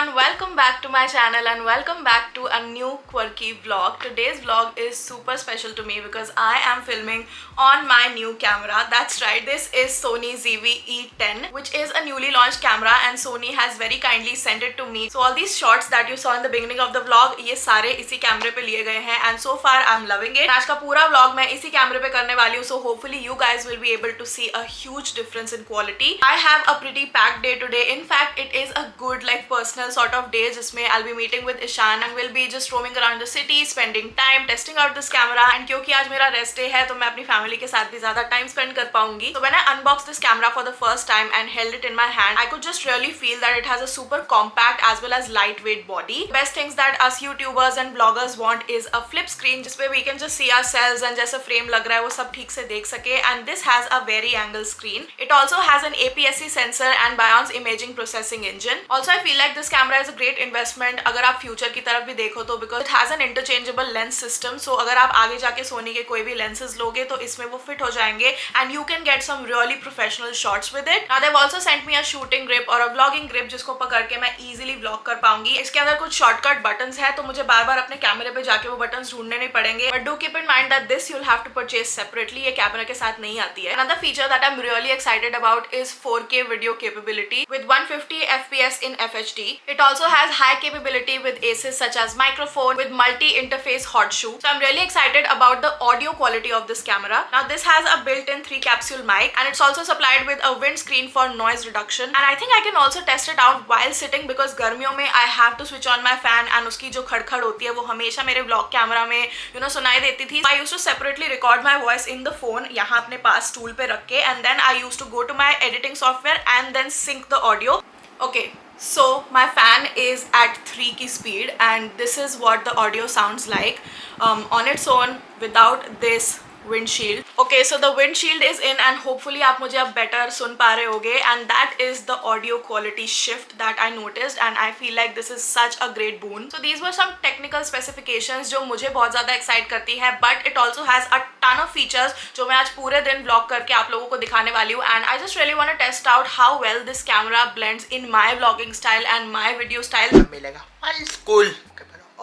everyone, welcome back to my channel and welcome back to a new quirky vlog. Today's vlog is super special to me because I am filming on my new camera. That's right, this is Sony ZV-E10, which is a newly launched camera and Sony has very kindly sent it to me. So all these shots that you saw in the beginning of the vlog, ये सारे इसी कैमरे पे लिए गए हैं and so far I'm loving it. आज का पूरा vlog मैं इसी कैमरे पे करने वाली हूँ, so hopefully you guys will be able to see a huge difference in quality. I have a pretty packed day today. In fact, it is a good personal sort of day जिसमें I'll be meeting with Ishan and we'll be just roaming around the city, spending time, testing out this camera. And क्योंकि आज मेरा rest day है तो मैं अपनी family के साथ भी ज़्यादा time spend कर पाऊंगी. So when I unboxed this camera for the first time and held it in my hand, I could just really feel that it has a super compact as well as lightweight body. Best things that us YouTubers and bloggers want is a flip screen जिसपे we can just see ourselves and जैसा frame लग रहा है वो सब ठीक से देख सके. And this has a very angle screen. It also has an APS-C sensor and Bionz imaging processing engine. Also I feel like this camera is a great investment अगर आप फ्यूचर की तरफ भी देखो तो because it has an interchangeable lens system. So अगर आप आगे जाके सोनी के कोई भी lenses लोगे तो इसमें वो fit हो जाएंगे and you can get some really professional shots with it. Now they've also sent me a shooting grip और a vlogging grip जिसको पकड़ के मैं easily vlog कर पाऊंगी. इसके अंदर कुछ shortcut buttons है तो मुझे बार बार अपने कैमरे पे जाके वो buttons ढूंढने नहीं पड़ेंगे. But do keep in mind that this you'll have to purchase separately. ये कैमरा के साथ नहीं आती है. Another feature that I'm really excited about is 4K video capability with 150 FPS in FHD. It also has high capability with ACES such as microphone with multi-interface hot shoe. So I'm really excited about the audio quality of this camera. Now this has a built-in 3-capsule mic and it's also supplied with a windscreen for noise reduction. And I think I can also test it out while sitting because गर्मियों में I have to switch on my fan and उसकी जो खड़खड़ होती है वो हमेशा मेरे vlog camera में सुनाई देती थी. I used to separately record my voice in the phone यहाँ अपने पास स्टूल पे रख के and then I used to go to my editing software and then sync the audio. Okay. So my fan is at 3 की speed and this is what the audio sounds like on its own without this windshield. Okay, so the windshield is in and hopefully आप मुझे अब better सुन पा रहे होगे and that is the audio quality shift that I noticed and I feel like this is such a great boon. So these were some technical specifications जो मुझे बहुत ज़्यादा excite करती है but it also has a ton of features जो मैं आज पूरे दिन vlog करके आप लोगों को दिखाने वाली हूँ and I just really want to test out how well this camera blends in my vlogging style and my video style. मिलेगा फल स्कूल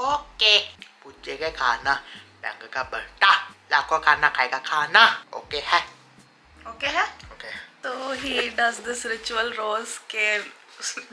ओके पूछेगा खाना बैंक का बट्टा लाखों खाना खाएगा खाना ओके है ओके है ओके तो he does this ritual रोज के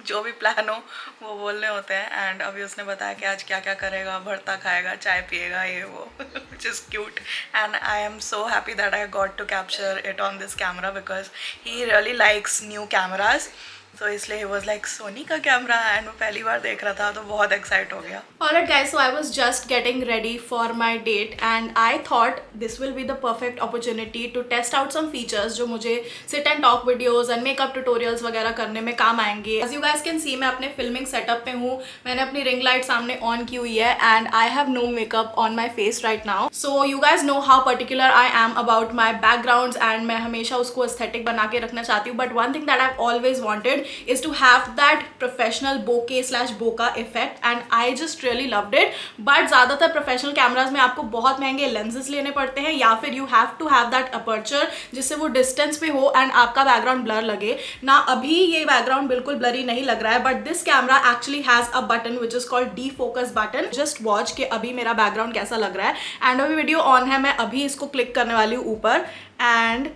जो भी प्लान हो वो बोलने होते हैं एंड अभी उसने बताया कि आज क्या क्या करेगा, भरता खाएगा, चाय पिएगा, ये वो which is cute and I am so happy that I got to capture it on this camera because he really likes new cameras. तो इसलिए he was like सोनी का कैमरा एंड वो पहली बार देख रहा था तो बहुत एक्साइट हो गया. Alright guys, so I was just getting ready for my date and I thought this will be the perfect opportunity to test out some features जो मुझे sit and talk videos and makeup tutorials वगैरह करने में काम आएंगे. As you guys can see मैं अपने filming setup पे हूँ, मैंने अपनी ring light सामने on की हुई है and I have no makeup on my face right now. So you guys know how particular I am about my backgrounds and मैं हमेशा उसको aesthetic बना के रखना चाहती हूँ but one thing that I've always wanted is to have that professional bokeh/bokeh effect and I just really loved it. but ज़्यादातर professional cameras में आपको बहुत महंगे lenses लेने पड़ते हैं या फिर you have to have that aperture जिससे वो distance पे हो and आपका background blur लगे ना. अभी ये background बिल्कुल blurry नहीं लग रहा है but this camera actually has a button which is called defocus button. just watch कि अभी मेरा background कैसा लग रहा है and अभी video on है, मैं अभी इसको click करने वाली हूँ ऊपर and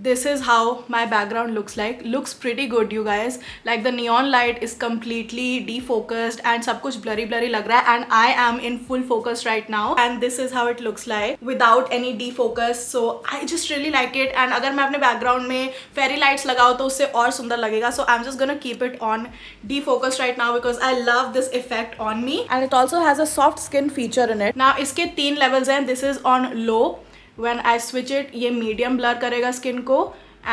this is how my background looks like. Looks pretty good you guys, like the neon light is completely defocused and सब कुछ blurry लग रहा है and I am in full focus right now and this is how it looks like without any defocus. so I just really like it and अगर मैं अपने background में fairy lights लगाऊँ तो उससे और सुंदर लगेगा. so I'm just gonna keep it on defocus right now because I love this effect on me and it also has a soft skin feature in it. now इसके 3 levels हैं. this is on low. when I switch it ये medium blur करेगा skin को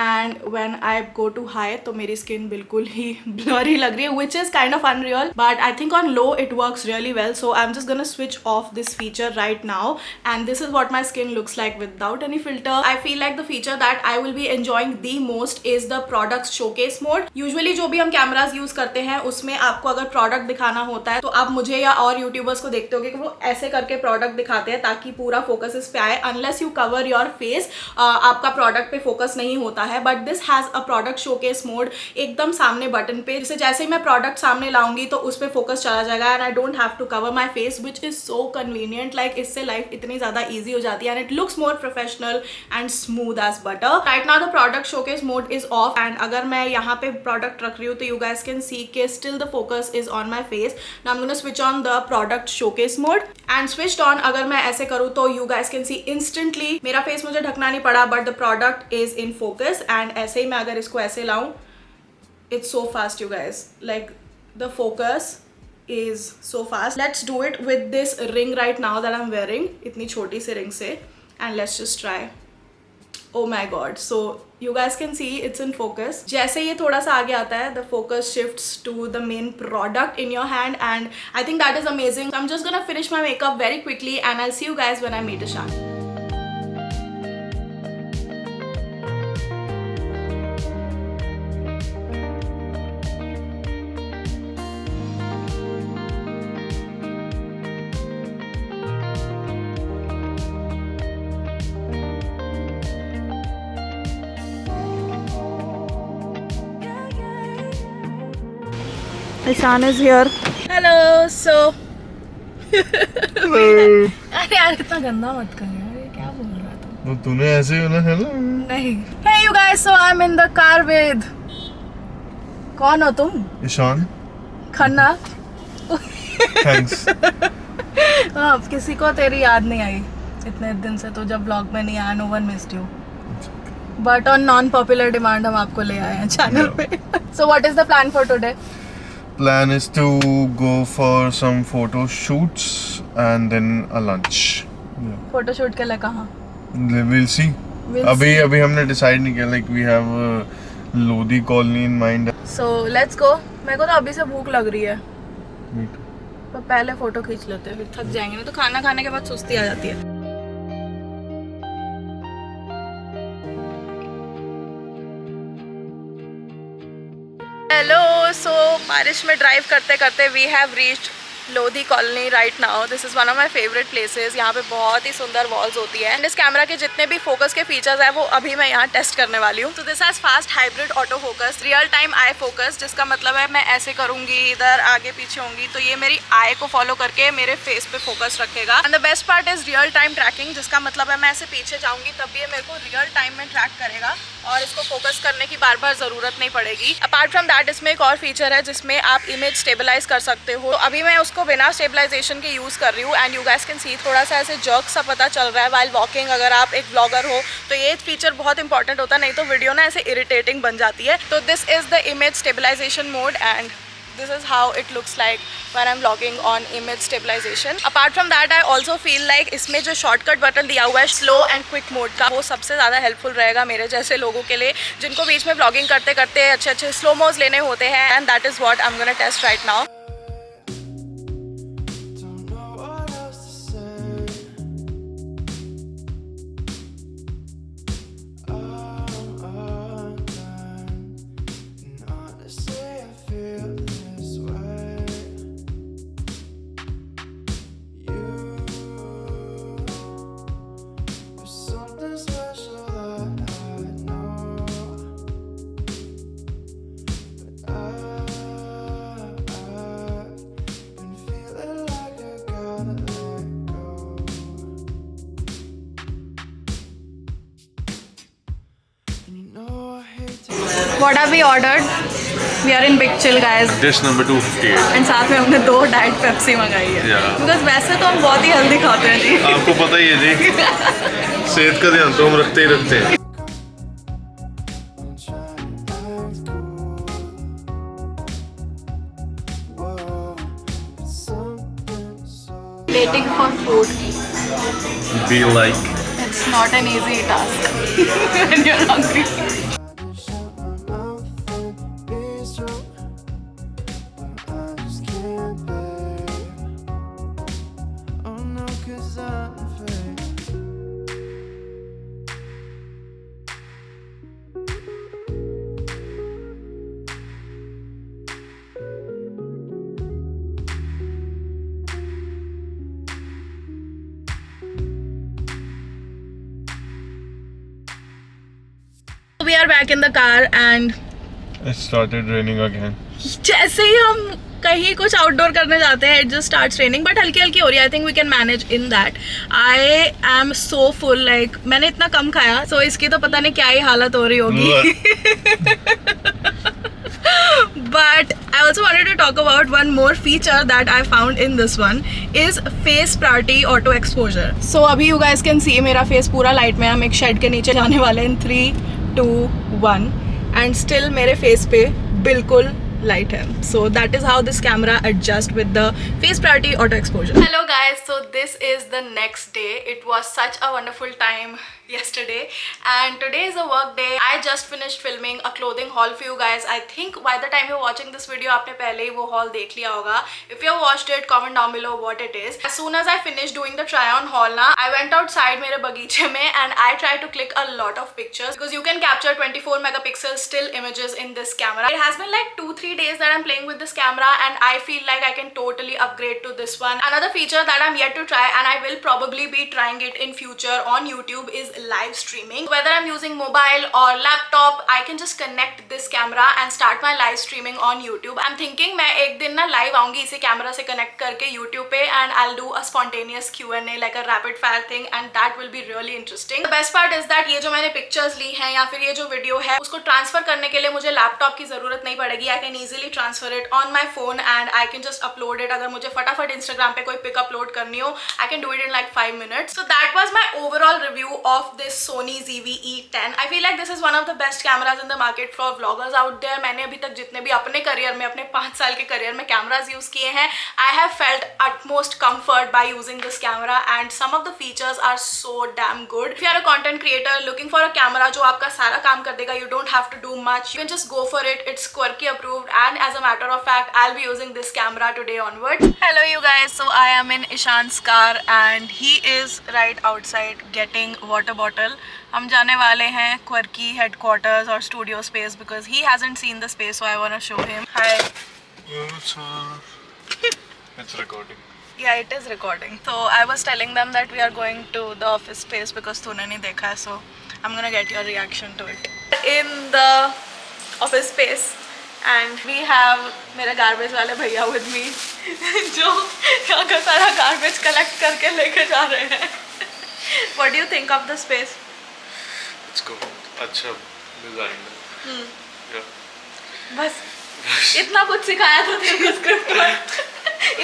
and when I go to high तो मेरी skin बिल्कुल ही blurry लग रही है which is kind of unreal but I think on low it works really well. so I'm just gonna switch off this feature right now and this is what my skin looks like without any filter. I feel like the feature that I will be enjoying the most is the product showcase mode. usually जो भी हम cameras use करते हैं उसमें आपको अगर product दिखाना होता है तो आप मुझे या और YouTubers को देखते होगे कि वो ऐसे करके product दिखाते हैं ताकि पूरा focus इस पे आए. unless you cover your face आपका product पे focus नहीं होता होता है, but this has a product showcase mode एकदम सामने बटन पे, जिसे जैसे ही मैं प्रोडक्ट सामने लाऊंगी तो उस पर फोकस चला जाएगा and I don't have to cover my face, which is so convenient. Like इससे लाइफ इतनी ज़्यादा ईजी हो जाती है and it looks more professional and smooth as butter. Right now the product showcase mode is off and अगर मैं यहाँ पे प्रोडक्ट रख रही हूँ तो यू गाइस कैन सी के still the focus is on my face. Now I am gonna switch on the product showcase mode and switched on. अगर मैं ऐसे करूँ तो you guys can C instantly मेरा फेस मुझे ढकना नहीं पड़ा, but the product is in focus. And ऐसे ही मैं अगर इसको ऐसे लाऊं, it's so fast you guys, like the focus is so fast. Let's do it with this ring right now that I'm wearing, itni choti si ring se, and let's just try. Oh my god, so you guys can see it's in focus. जैसे ये थोड़ा सा आगे आता है, the focus shifts to the main product in your hand and I think that is amazing. I'm just gonna finish my makeup very quickly and I'll see you guys when I meet Ishan. Ishan is here. Hello. So अरे यार इतना गंदा मत कर यार, ये क्या बोल रहा था? वो तूने ऐसे ही बोला हेलो नहीं. Hey you guys, so I'm in the car with. कौन हो तुम? ईशान. खन्ना. थैंक्स. अब किसी को तेरी याद नहीं आई इतने दिन से, तो जब व्लॉग में नहीं आया, no one missed you. But on non popular demand हम आपको ले आए हैं चैनल पे. So what is the plan for today? Plan is to go for some photo shoots and then a lunch. Photoshoot के लिए कहाँ? We'll see. अभी हमने decide नहीं किया. Like we have Lodi colony in mind. So let's go. मेरे को तो अभी से भूख लग रही है, Me too. पर पहले फोटो खींच लेते हैं, फिर थक जाएंगे. नहीं तो खाना खाने के बाद सुस्ती आ जाती है. हेलो. सो बारिश में ड्राइव करते करते we have reached Lodhi colony right now. This is one of my favourite places. यहाँ पे बहुत ही सुंदर वॉल्स होती है एंड इस कैमरा के जितने भी फोकस के फीचर्स है वो अभी मैं यहाँ टेस्ट करने वाली हूँ. तो this has fast hybrid auto focus, real time I focus, जिसका मतलब है मैं ऐसे करूँगी, इधर आगे पीछे होंगी तो ये मेरी आई को फॉलो करके मेरे फेस पे फोकस रखेगा. And the best part is real time tracking, जिसका मतलब है मैं ऐसे पीछे जाऊँगी तब भी ये मेरे को रियल टाइम में ट्रैक करेगा और इसको फोकस करने की बार बार ज़रूरत नहीं पड़ेगी. अपार्ट फ्रॉम दैट इसमें एक और फीचर है जिसमें आप इमेज स्टेबलाइज कर सकते हो. अभी मैं उसको बिना स्टेबलाइजेशन के यूज़ कर रही हूँ एंड यू गाइस कैन सी थोड़ा सा ऐसे जर्क सा पता चल रहा है वाइल वॉकिंग. अगर आप एक ब्लॉगर हो तो ये फीचर बहुत इंपॉर्टेंट होता है, नहीं तो वीडियो ना ऐसे इरिटेटिंग बन जाती है. तो this is the image stabilisation mode and this is how it looks like when I'm vlogging on image stabilization. Apart from that I also feel like इसमें जो shortcut button दिया हुआ है slow and quick mode का, वो सबसे ज़्यादा helpful रहेगा मेरे जैसे लोगों के लिए जिनको बीच में vlogging करते करते अच्छे अच्छे slow mo's लेने होते हैं. and that is what I'm gonna test right now. What have we ordered? We are in Big Chill guys. Dish number 258. And साथ में हमने 2 डाइट पेप्सी मंगाई है. Yeah. Because वैसे तो हम बहुत ही हेल्दी खाते हैं जी. आपको पता ही है जी. सेहत का ध्यान तो हम रखते ही रखते हैं. Waiting for food. Be like. It's not an easy task when you're hungry. we are back in the car and It started raining again. जैसे ही हम कहीं कुछ आउटडोर करने जाते हैं, it just starts raining, but हल्की हल्की हो रही है. I think we can manage in that. I am so full, like मैंने इतना कम खाया, सो इसकी तो पता नहीं क्या ही हालत हो रही होगी. But I also wanted to talk about one more feature that I found in this one is face priority auto exposure. So अभी you guys can see मेरा face पूरा लाइट में. हम एक शेड के नीचे जाने वाले हैं 3, 2, 1 and still मेरे face पे बिल्कुल light है. So that is how this camera adjusts with the face priority auto exposure. Hello guys, so this is the next day. It was such a wonderful time yesterday and today is a work day. I just finished filming a clothing haul for you guys. I think by the time you're watching this video आपने पहले ही वो haul देख लिया होगा. If you have watched it, comment down below what it is. As soon as I finished doing the try on haul ना, I went outside मेरे बगीचे में and I tried to click a lot of pictures because you can capture 24 megapixel still images in this camera. It has been like 2-3 days that I'm playing with this camera and I feel like I can totally upgrade to this one. Another feature that I'm yet to try and I will probably be trying it in future on YouTube is live streaming. Whether I'm using mobile or laptop, I can just connect this camera and start my live streaming on YouTube. I'm thinking मैं एक दिन ना live आऊंगी इसे camera से connect करके YouTube पे and I'll do a spontaneous Q&A like a rapid fire thing and that will be really interesting. The best part is that ये जो मैंने pictures ली हैं या फिर ये जो video है उसको transfer करने के लिए मुझे laptop की ज़रूरत नहीं पड़ेगी. I can easily transfer it on my phone and I can just upload it. अगर मुझे फटाफट Instagram पे कोई pic upload करनी हो, I can do it in like 5 minutes. So that was my overall review of this Sony ZV-E10. I feel like this is one of the best cameras in the market for vloggers out there. मैंने अभी तक जितने भी अपने career में, अपने 5 साल के करियर में कैमराज यूज किए हैं, I have felt utmost comfort by using this camera and some of the features are so damn good. If you are a content creator looking for a camera जो आपका सारा काम कर देगा, you don't have to do much. You can just go for it. It's Quirky approved and as a matter of fact, I'll be using this camera today onwards. Hello you guys. So I am in Ishan's car and he is right outside getting water bottle. हम जाने वाले हैं Quirky headquarters or studio space because he hasn't seen the space, so I want to show him. Hi. It's recording. Yeah, it is recording. So I was telling them that we are going to the office space because तूने नहीं देखा है, so I'm gonna get your reaction to it. In the office space and we have मेरे garbage वाले भैया with me जो यहाँ का सारा garbage collect करके लेके जा रहे हैं. What do you think of the space? It's good. अच्छा design है. Yeah. बस इतना कुछ सिखाया था तेरे को स्क्रिप्ट में.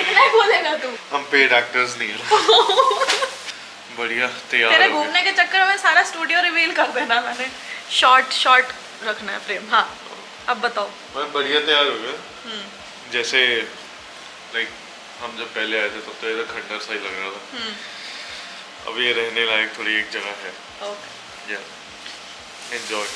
इतना ही बोलेगा तू. हम पेड एक्टर्स नहीं हैं. बढ़िया तैयार. तेरे घूमने के चक्कर में सारा स्टूडियो रिवील कर देना मैंने. शॉर्ट रखना है फ्रेम. हाँ अब बताओ. मैं बढ़िया तैयार हो गया. जैसे लाइक हम जब पहले आए थे तब तो इधर खंडर सा ही लग रहा था. अब ये रहने लायक थोड़ी एक जगह है. Okay. Yeah. Enjoy.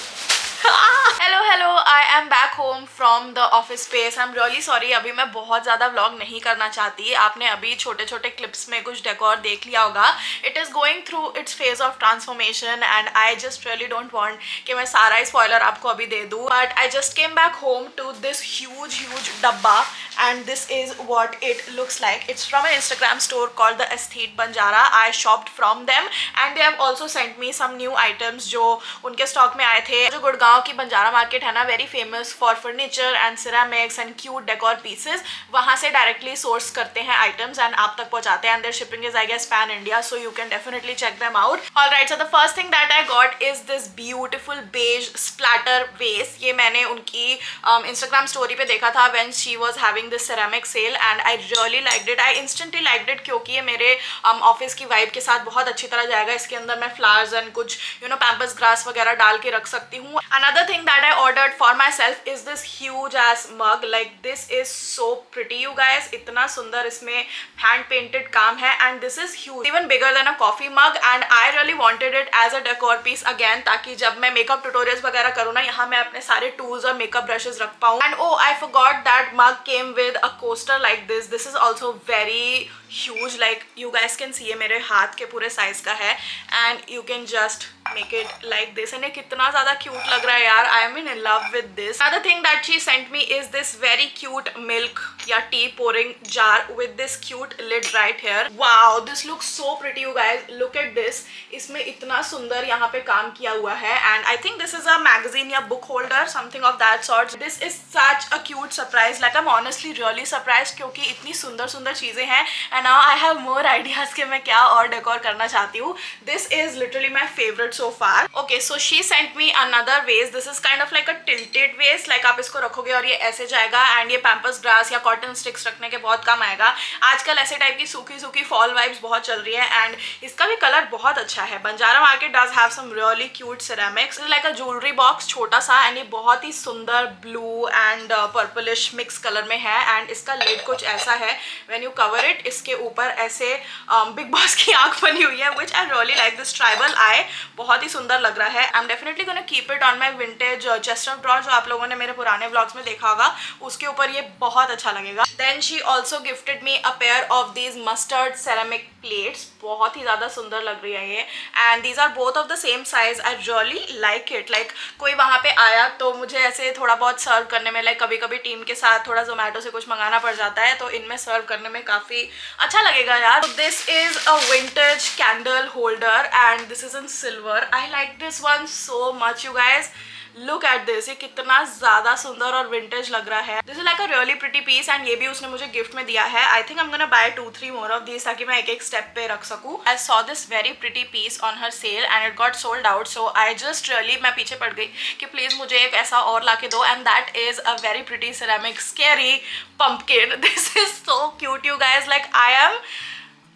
Hello I am back home from the office space. I am really sorry, अभी मैं बहुत ज़्यादा व्लॉग नहीं करना चाहती. आपने अभी छोटे छोटे क्लिप्स में कुछ डेकोर देख लिया होगा. It is going through its phase of transformation and I just really don't want कि मैं सारा ही स्पॉइलर आपको अभी दे दूँ. But I just came back home to this huge डब्बा and this is what it looks like. It's from an Instagram store called the Aesthete Banjara. I shopped from them and they have also sent me some new items जो उनके stock में आए थे. जो गुड़गांव की Banjara market है ना, very famous for furniture and ceramics and cute decor pieces, वहाँ से डायरेक्टली सोर्स करते हैं आइटम्स एंड आप तक पहुँचाते हैं. And their shipping is I guess pan India, so you can definitely check them out. Alright, so the first thing that I got is this beautiful beige splatter vase. ये मैंने उनकी Instagram story पे देखा था when she was having this ceramic sale and I really liked it. I instantly liked it क्योंकि ये मेरे office की वाइब के साथ बहुत अच्छी तरह जाएगा. इसके अंदर मैं फ्लावर्स एंड कुछ पैम्पर्स ग्रास वगैरह डाल के रख सकती हूँ. Another thing that I ordered for myself is this huge ass mug. Like this is so pretty you guys. इतना सुंदर इसमें हैंड पेंटेड काम है and this is huge, even bigger than a coffee mug. And I really wanted it as a decor piece again, ताकि जब मैं makeup tutorials वगैरह करूँ ना, यहाँ मैं अपने सारे टूल्स और मेकअप ब्रशेस रख पाऊँ. And oh I forgot that mug came with a coaster like this. This is also very huge. Like you guys can see, ये मेरे हाथ के पूरे साइज का है and you can just make it like this and ये कितना ज़्यादा cute लग रहा है यार. I am in love with this. Another thing that she sent me is this very cute milk या tea pouring jar with this cute lid right here. Wow, this looks so pretty you guys. Look at this. इसमें इतना सुंदर यहाँ पे काम किया हुआ है and I think this is a magazine या book holder, something of that sort. This is such a cute surprise. Like I'm honestly really surprised क्योंकि इतनी सुंदर सुंदर चीजें हैं and now I have more ideas कि मैं क्या और डेकोर करना चाहती हूँ. This is literally my favorite so far. Okay, so she sent me another vase. This is kind of like a tilted vase. Like आप इसको रखोगे और ये ऐसे जाएगा and ये पैम्पर्स ग्रास या कॉटन स्टिक्स रखने के बहुत काम आएगा. आजकल ऐसे टाइप की सूखी सूखी फॉल वाइब्स बहुत चल रही है and इसका भी कलर बहुत अच्छा है. Banjara market does have some really cute ceramics. Like a jewellery box छोटा सा एंड ये बहुत ही सुंदर blue and purplish mix colour में है एंड इसका लिड कुछ ऐसा है. व्हेन यू कवर इट इसके ऊपर ऐसे बिग बॉस की आंख बनी हुई है which I really like. This tribal eye बहुत ही सुंदर लग रहा है. I am definitely gonna keep it on my vintage chest of drawer जो आप लोगों ने मेरे पुराने व्लॉग्स में देखा होगा. उसके ऊपर ये बहुत अच्छा लगेगा. Then she also gifted me a pair of these mustard ceramic plates. बहुत ही ज़्यादा सुंदर लग रही है ये and these are both of the same size. I really like it. Like कोई वहाँ पे आया तो मुझे ऐसे थोड़ा बहुत सर्व करने में लाइक कभी कभी टीम के साथ थोड़ा जोमेटो से कुछ मंगाना पड़ जाता है तो इनमें सर्व करने में काफ़ी अच्छा लगेगा यार. This is a vintage candle holder and this is in silver. I like this one so much you guys. Look at this. ये कितना ज़्यादा सुंदर और विंटेज लग रहा है. This is like a really pretty piece and ये भी उसने मुझे गिफ्ट में दिया है. I think I am gonna buy 2-3 more of these ताकि मैं एक एक स्टेप पे रख सकूँ. I saw this very pretty piece on her sale and it got sold out so I just really मैं पीछे पड़ गई कि प्लीज़ मुझे एक ऐसा और ला के दो and that is a very pretty ceramic scary pumpkin. This is so cute you guys. Like I am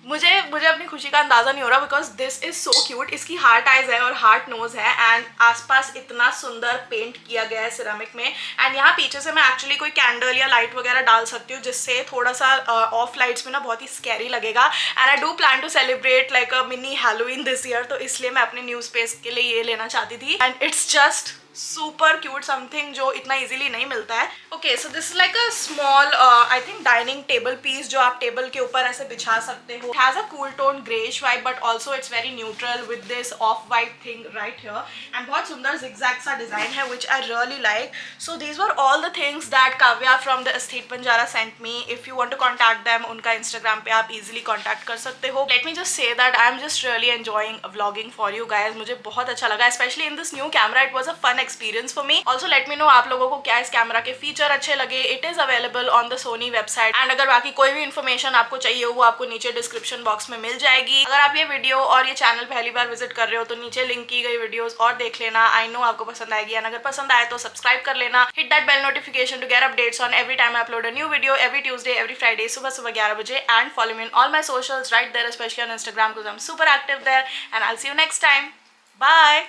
मुझे अपनी खुशी का अंदाज़ा नहीं हो रहा because this is so cute. इसकी हार्ट आइज है और हार्ट नोज है एंड आसपास इतना सुंदर पेंट किया गया है सिरेमिक में एंड यहाँ पीछे से मैं एक्चुअली कोई कैंडल या लाइट वगैरह डाल सकती हूँ जिससे थोड़ा सा ऑफ लाइट्स में ना बहुत ही स्कैरी लगेगा. And I do plan to celebrate like a mini Halloween this year तो इसलिए मैं अपने न्यू स्पेस के लिए ये लेना चाहती थी and it's just super cute. Something जो इतना इजीली नहीं मिलता है. Okay so this is like a small I think dining table piece जो आप टेबल के ऊपर ऐसे बिछा सकते हो. Has a cool tone greyish vibe but also it's very neutral with this off white thing right here and बहुत सुंदर जिगजैग सा डिजाइन है which I really like. So these were all the things that Kavya from the aesthete Banjara sent me. If you want to contact them उनका Instagram पे आप easily contact कर सकते हो. Let me just say that I am just really enjoying vlogging for you guys. मुझे बहुत अच्छा लगा specially in this new camera. It was a fun experience for me. Also let me know आप लोगों को क्या इस कैमरा के फीचर अच्छे लगे. It is available on the Sony website and अगर बाकी कोई भी इन्फॉर्मेशन आपको चाहिए हो वो आपको नीचे डिस्क्रिप्शन बॉक्स में मिल जाएगी. अगर आप ये वीडियो और ये चैनल पहली बार विजिट कर रहे हो तो नीचे लिंक की गई वीडियोस और देख लेना. आई नो आपको पसंद आएगी एंड अगर पसंद आए तो सब्सक्राइब कर लेना. Hit that bell notification to get updates on every time I upload a new video every Tuesday every Friday सुबह 11 बजे and follow me on all my socials right there especially on Instagram because I am super active there and I will see you next time. Bye.